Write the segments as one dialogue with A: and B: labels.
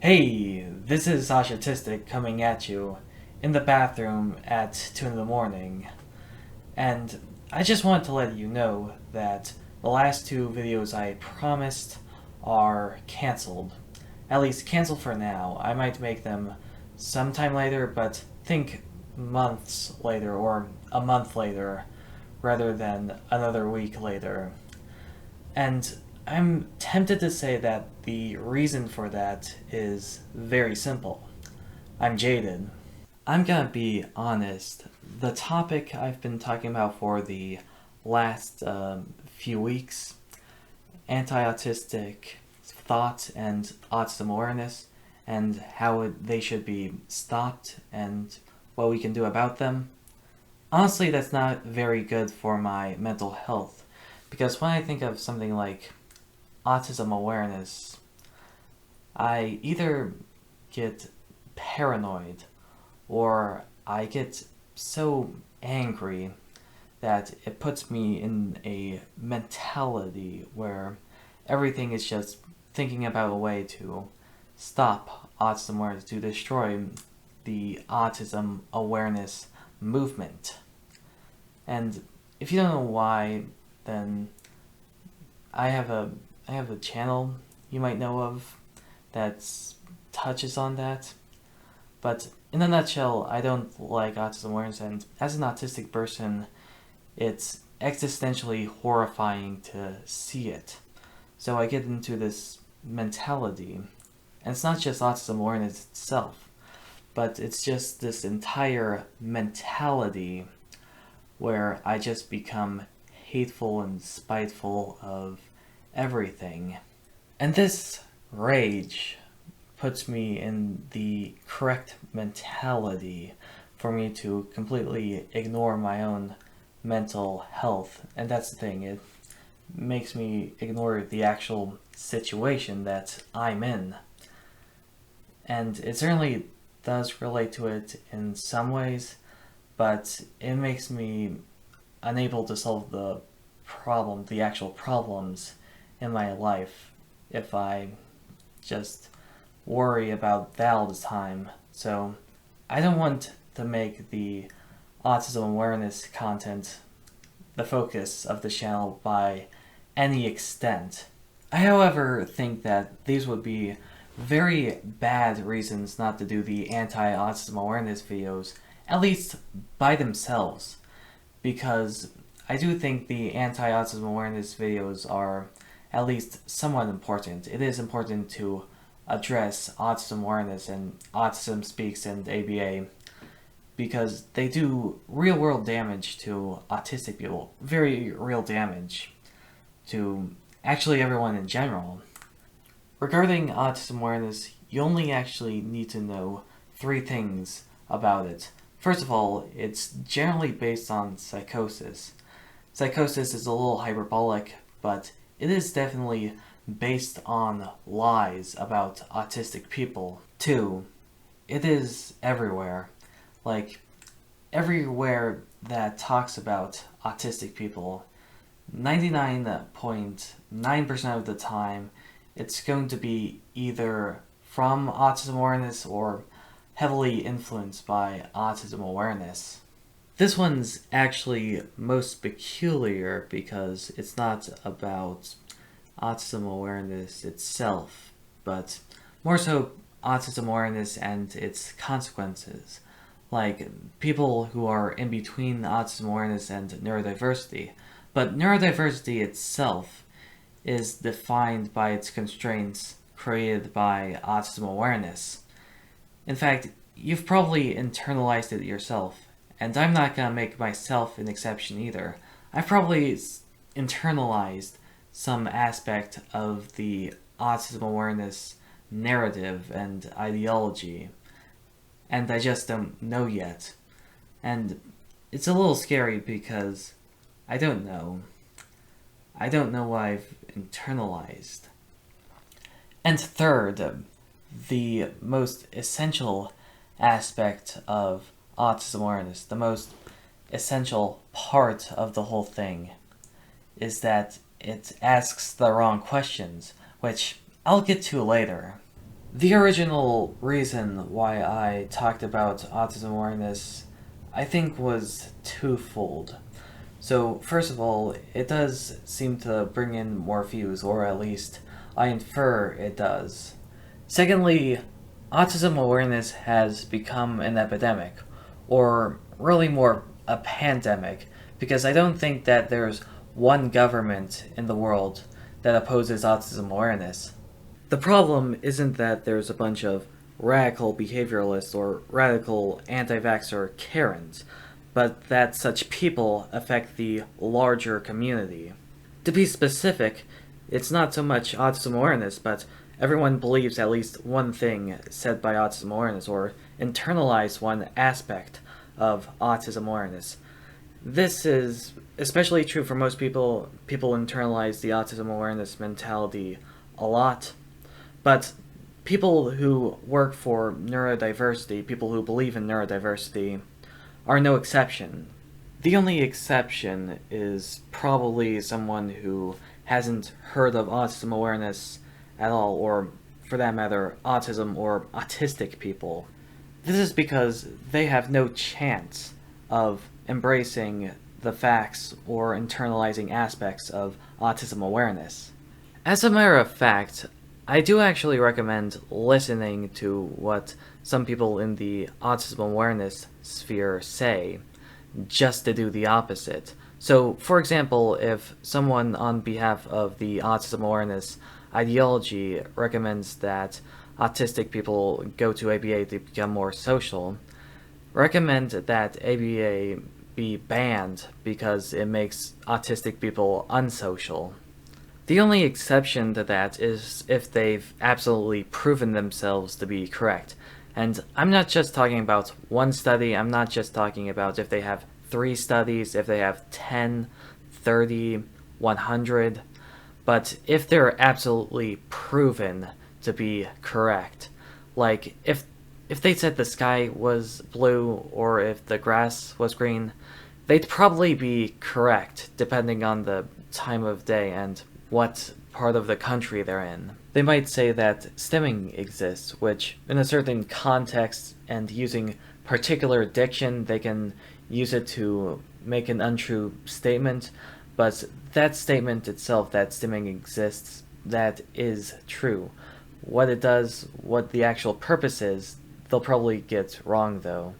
A: Hey, this is Autistic coming at you in the bathroom at 2 in the morning. And I just wanted to let you know that the last two videos I promised are cancelled. At least canceled for now. I might make them sometime later, but think months later or a month later rather than another week later. And I'm tempted to say that the reason for that is very simple. I'm jaded. I'm gonna be honest. The topic I've been talking about for the last few weeks, anti-autistic thought and autism awareness, and how they should be stopped and what we can do about them. Honestly, that's not very good for my mental health, because when I think of something like autism awareness, I either get paranoid or I get so angry that it puts me in a mentality where everything is just thinking about a way to stop autism awareness, to destroy the autism awareness movement. And if you don't know why, then I have a channel you might know of that touches on that. But in a nutshell, I don't like autism awareness, and as an autistic person, it's existentially horrifying to see it. So I get into this mentality, and it's not just autism awareness itself, but it's just this entire mentality where I just become hateful and spiteful of everything. And this rage puts me in the correct mentality for me to completely ignore my own mental health. And that's the thing, it makes me ignore the actual situation that I'm in. And it certainly does relate to it in some ways, but it makes me unable to solve the actual problems in my life if I just worry about that all the time. So I don't want to make the autism awareness content the focus of the channel by any extent. I, however, think that these would be very bad reasons not to do the anti-autism awareness videos, at least by themselves, because I do think the anti-autism awareness videos are at least somewhat important. It is important to address autism awareness and Autism Speaks and ABA because they do real-world damage to autistic people. Very real damage to actually everyone in general. Regarding autism awareness, you only actually need to know 3 things about it. First of all, it's generally based on psychosis. Psychosis is a little hyperbolic, but it is definitely based on lies about autistic people. 2, it is everywhere. Like, everywhere that talks about autistic people, 99.9% of the time, it's going to be either from autism awareness or heavily influenced by autism awareness. This one's actually most peculiar because it's not about autism awareness itself, but more so autism awareness and its consequences, like people who are in between autism awareness and neurodiversity. But neurodiversity itself is defined by its constraints created by autism awareness. In fact, you've probably internalized it yourself, and I'm not gonna make myself an exception either. I've probably internalized some aspect of the autism awareness narrative and ideology, and I just don't know yet. And it's a little scary because I don't know. I don't know what I've internalized. And third, the most essential aspect of autism awareness, the most essential part of the whole thing, is that it asks the wrong questions, which I'll get to later. The original reason why I talked about autism awareness, I think, was twofold. So, first of all, it does seem to bring in more views, or at least I infer it does. Secondly, autism awareness has become an epidemic, or really more a pandemic, because I don't think that there's one government in the world that opposes autism awareness. The problem isn't that there's a bunch of radical behavioralists or radical anti vaxxer Karens, but that such people affect the larger community. To be specific, it's not so much autism awareness, but everyone believes at least one thing said by autism awareness or internalize one aspect of autism awareness. This is especially true for most people. People internalize the autism awareness mentality a lot, but people who work for neurodiversity, people who believe in neurodiversity, are no exception. The only exception is probably someone who hasn't heard of autism awareness at all, or for that matter, autism or autistic people. This is because they have no chance of embracing the facts or internalizing aspects of autism awareness. As a matter of fact, I do actually recommend listening to what some people in the autism awareness sphere say, just to do the opposite. So, for example, if someone on behalf of the autism awareness ideology recommends that autistic people go to ABA to become more social, recommend that ABA be banned because it makes autistic people unsocial. The only exception to that is if they've absolutely proven themselves to be correct. And I'm not just talking about one study, I'm not just talking about if they have 3 studies, if they have 10, 30, 100, but if they're absolutely proven to be correct. Like, if they said the sky was blue or if the grass was green, they'd probably be correct depending on the time of day and what part of the country they're in. They might say that stimming exists, which, in a certain context and using particular diction, they can use it to make an untrue statement, but that statement itself, that stimming exists, that is true. What it does, what the actual purpose is, they'll probably get wrong though.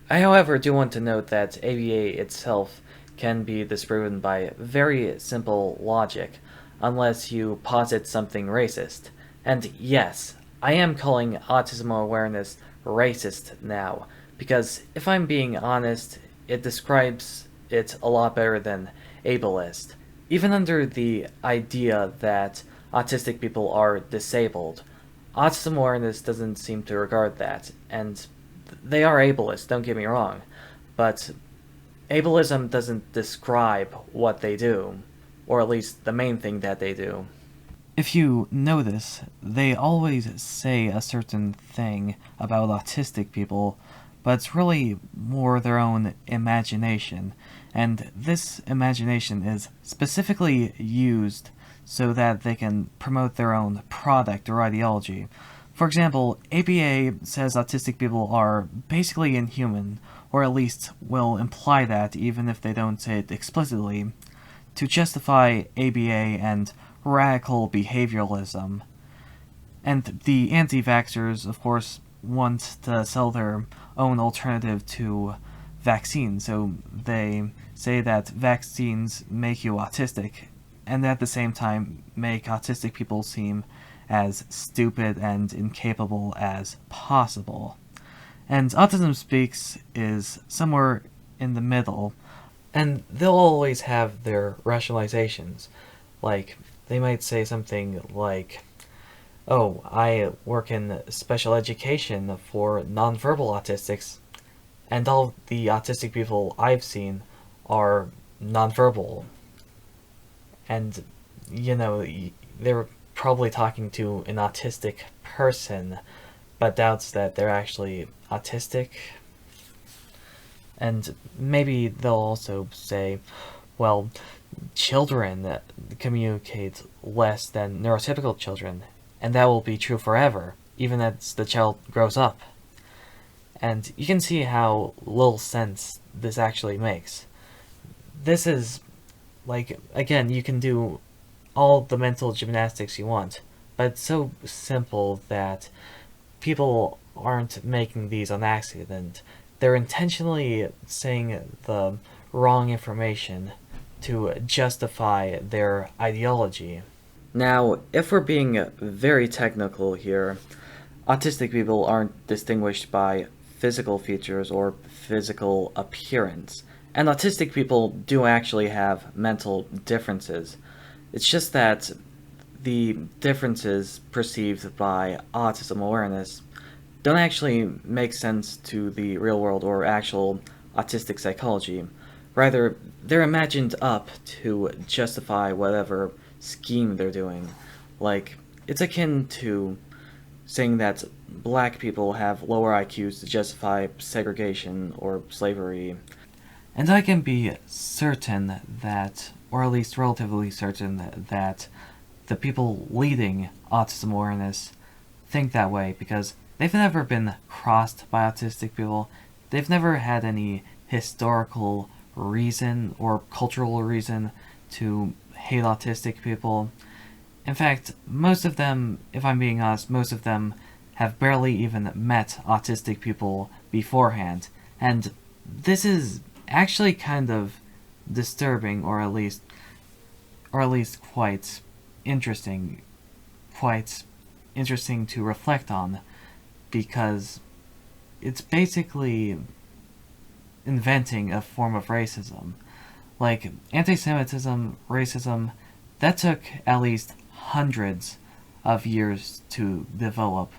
A: I, however, do want to note that ABA itself can be disproven by very simple logic, unless you posit something racist. And yes, I am calling autism awareness racist now, because if I'm being honest, it describes it a lot better than ableist. Even under the idea that autistic people are disabled, autism awareness doesn't seem to regard that, and they are ableist, don't get me wrong, but ableism doesn't describe what they do, or at least the main thing that they do. If you notice, they always say a certain thing about autistic people, but it's really more their own imagination, and this imagination is specifically used so that they can promote their own product or ideology. For example, ABA says autistic people are basically inhuman, or at least will imply that even if they don't say it explicitly, to justify ABA and radical behavioralism. And the anti-vaxxers, of course, want to sell their own alternative to vaccines, so they say that vaccines make you autistic, and at the same time make autistic people seem as stupid and incapable as possible. And Autism Speaks is somewhere in the middle, and they'll always have their rationalizations. Like, they might say something like, oh, I work in special education for nonverbal autistics, and all the autistic people I've seen are nonverbal. And, they're probably talking to an autistic person, but doubts that they're actually autistic. And maybe they'll also say, well, children communicate less than neurotypical children. and that will be true forever, even as the child grows up. And you can see how little sense this actually makes. This is, like, again, you can do all the mental gymnastics you want, but it's so simple that people aren't making these on accident. They're intentionally saying the wrong information to justify their ideology. Now, if we're being very technical here, autistic people aren't distinguished by physical features or physical appearance. And autistic people do actually have mental differences. It's just that the differences perceived by autism awareness don't actually make sense to the real world or actual autistic psychology. Rather, they're imagined up to justify whatever scheme they're doing. Like, it's akin to saying that black people have lower IQs to justify segregation or slavery. And I can be certain that, or at least relatively certain, that the people leading autism awareness think that way because they've never been crossed by autistic people. They've never had any historical reason or cultural reason to hate autistic people. In fact, most of them, if I'm being honest, most of them have barely even met autistic people beforehand. And this is actually kind of disturbing, or at least quite interesting to reflect on, because it's basically inventing a form of racism. Like, anti-Semitism, racism, that took at least hundreds of years to develop,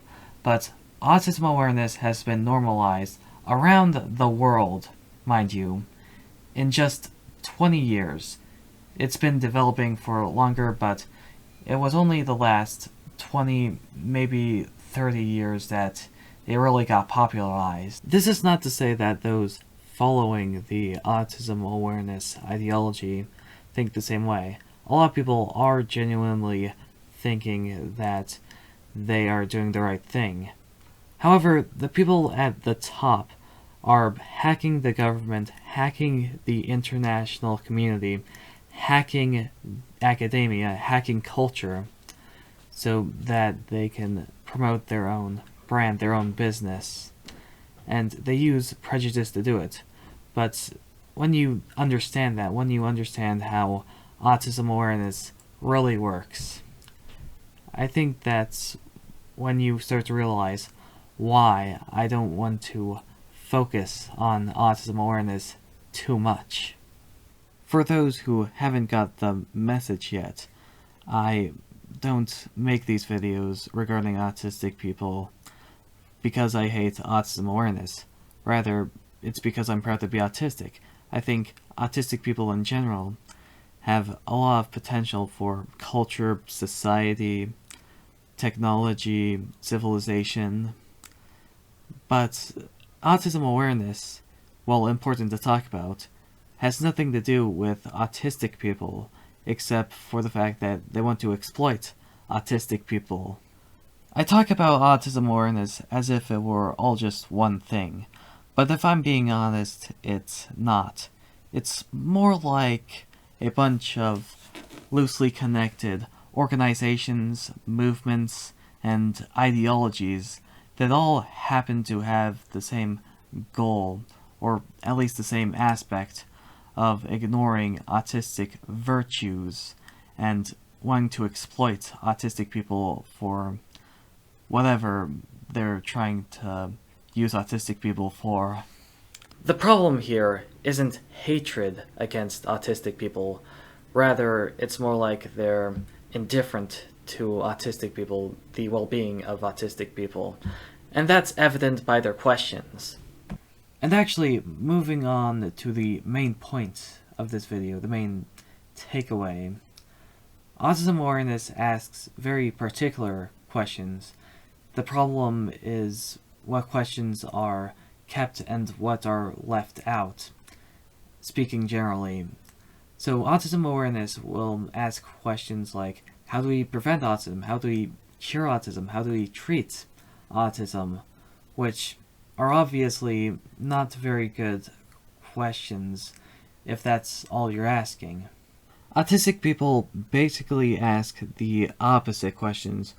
A: but autism awareness has been normalized around the world, mind you, in just 20 years. It's been developing for longer, but it was only the last 20, maybe 30 years that it really got popularized. This is not to say that those following the autism awareness ideology think the same way. A lot of people are genuinely thinking that they are doing the right thing. However, the people at the top are hacking the government, hacking the international community, hacking academia, hacking culture, so that they can promote their own brand, their own business. And they use prejudice to do it. But when you understand that, when you understand how autism awareness really works, I think that's when you start to realize why I don't want to focus on autism awareness too much. For those who haven't got the message yet, I don't make these videos regarding autistic people because I hate autism awareness. Rather, it's because I'm proud to be autistic. I think autistic people in general have a lot of potential for culture, society, technology, civilization. But autism awareness, while important to talk about, has nothing to do with autistic people, except for the fact that they want to exploit autistic people. I talk about autism awareness as if it were all just one thing, but if I'm being honest, it's not. It's more like a bunch of loosely connected organizations, movements, and ideologies that all happen to have the same goal, or at least the same aspect, of ignoring autistic virtues and wanting to exploit autistic people for whatever they're trying to use autistic people for. The problem here isn't hatred against autistic people. Rather, it's more like they're indifferent to autistic people, the well-being of autistic people. And that's evident by their questions. And actually, moving on to the main point of this video, the main takeaway, autism awareness asks very particular questions. The problem is what questions are kept and what are left out, speaking generally. So autism awareness will ask questions like, how do we prevent autism? How do we cure autism? How do we treat autism? Which are obviously not very good questions if that's all you're asking. Autistic people basically ask the opposite questions.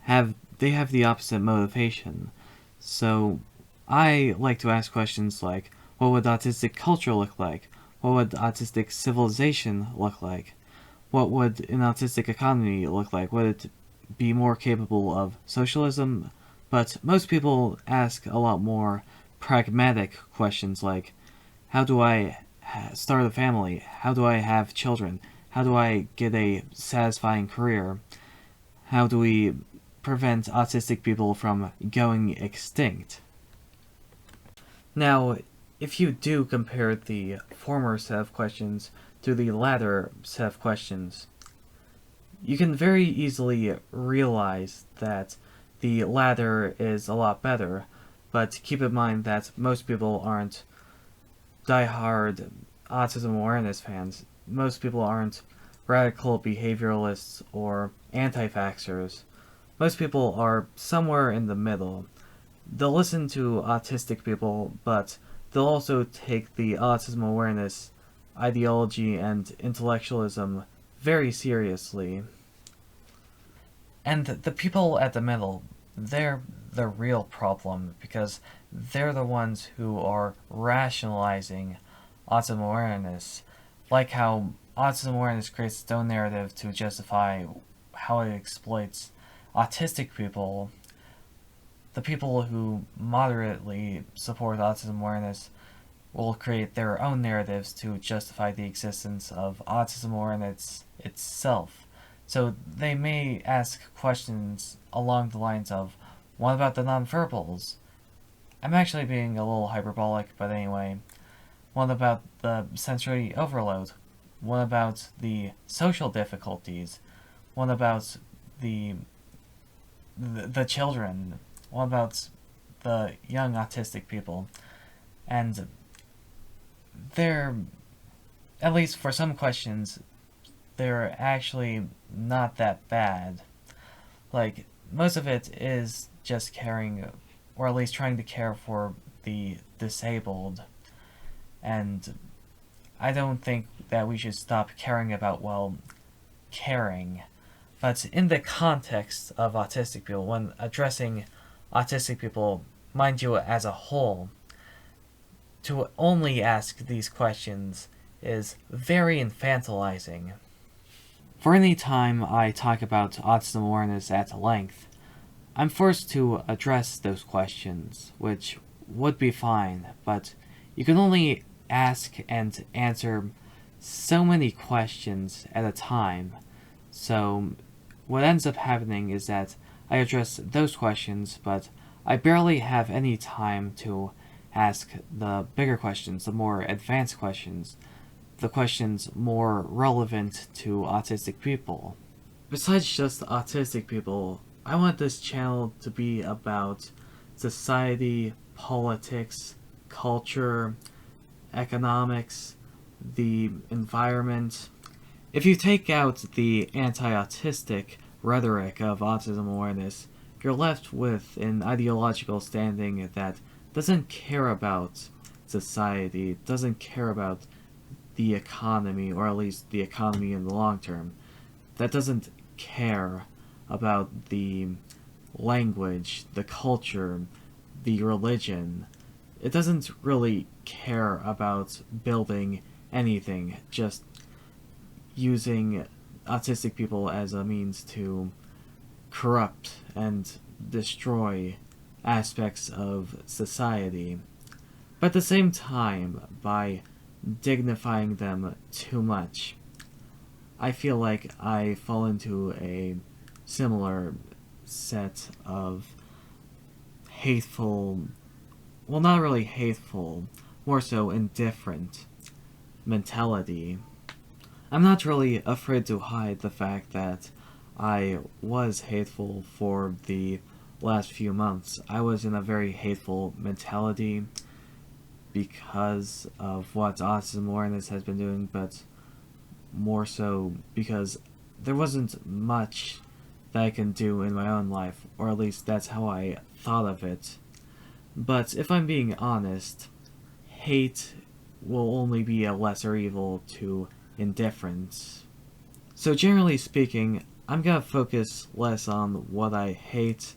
A: They have the opposite motivation. So I like to ask questions like, what would autistic culture look like? What would autistic civilization look like? What would an autistic economy look like? Would it be more capable of socialism? But most people ask a lot more pragmatic questions like, how do I start a family? How do I have children? How do I get a satisfying career? How do we prevent autistic people from going extinct? Now, if you do compare the former set of questions to the latter set of questions, you can very easily realize that the latter is a lot better, but keep in mind that most people aren't die-hard autism awareness fans. Most people aren't radical behavioralists or anti-vaxxers. Most people are somewhere in the middle. They'll listen to autistic people, but they'll also take the autism awareness, ideology, and intellectualism very seriously. And the people at the middle, they're the real problem, because they're the ones who are rationalizing autism awareness, like how autism awareness creates its own narrative to justify how it exploits autistic people. The people who moderately support autism awareness will create their own narratives to justify the existence of autism awareness itself. So they may ask questions along the lines of, what about the nonverbals? I'm actually being a little hyperbolic, but anyway. What about the sensory overload? What about the social difficulties? What about the children? What about the young autistic people? And they're, at least for some questions, they're actually not that bad. Like, most of it is just caring, or at least trying to care for the disabled. And I don't think that we should stop caring about, well, caring. But in the context of autistic people, when addressing autistic people, mind you, as a whole, to only ask these questions is very infantilizing. For any time I talk about autism awareness at length, I'm forced to address those questions, which would be fine, but you can only ask and answer so many questions at a time. So what ends up happening is that I address those questions, but I barely have any time to ask the bigger questions, the more advanced questions, the questions more relevant to autistic people. Besides just autistic people, I want this channel to be about society, politics, culture, economics, the environment. If you take out the anti-autistic rhetoric of autism awareness, you're left with an ideological standing that doesn't care about society, doesn't care about the economy, or at least the economy in the long term, that doesn't care about the language, the culture, the religion. It doesn't really care about building anything, just using autistic people as a means to corrupt and destroy aspects of society. But at the same time, by dignifying them too much, I feel like I fall into a similar set of hateful, well, not really hateful, more so indifferent mentality. I'm not really afraid to hide the fact that I was hateful for the last few months. I was in a very hateful mentality because of what autism awareness has been doing, but more so because there wasn't much that I can do in my own life, or at least that's how I thought of it. But if I'm being honest, hate will only be a lesser evil to indifference. So generally speaking, I'm gonna focus less on what I hate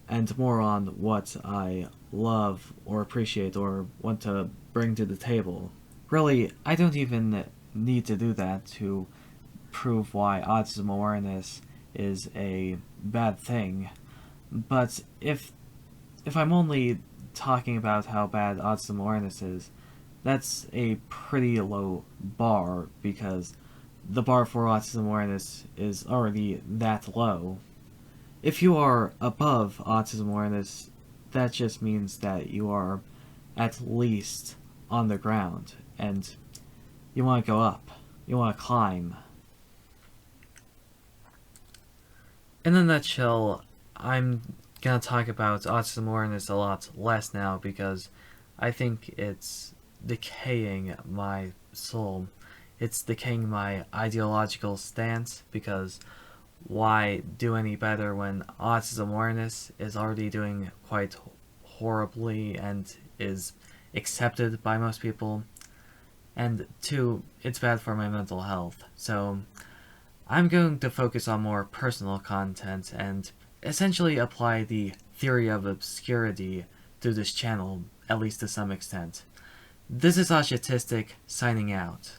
A: and more on what I love or appreciate or want to bring to the table. Really, I don't even need to do that to prove why autism awareness is a bad thing. But if I'm only talking about how bad autism awareness is, that's a pretty low bar because the bar for autism awareness is already that low. If you are above autism awareness, that just means that you are at least on the ground and you want to go up, you want to climb. In a nutshell, I'm gonna talk about autism awareness a lot less now because I think it's decaying my soul. It's decaying my ideological stance because why do any better when autism awareness is already doing quite horribly and is accepted by most people? And two, it's bad for my mental health. So I'm going to focus on more personal content and essentially apply the theory of obscurity to this channel, at least to some extent. This is Autistic, signing out.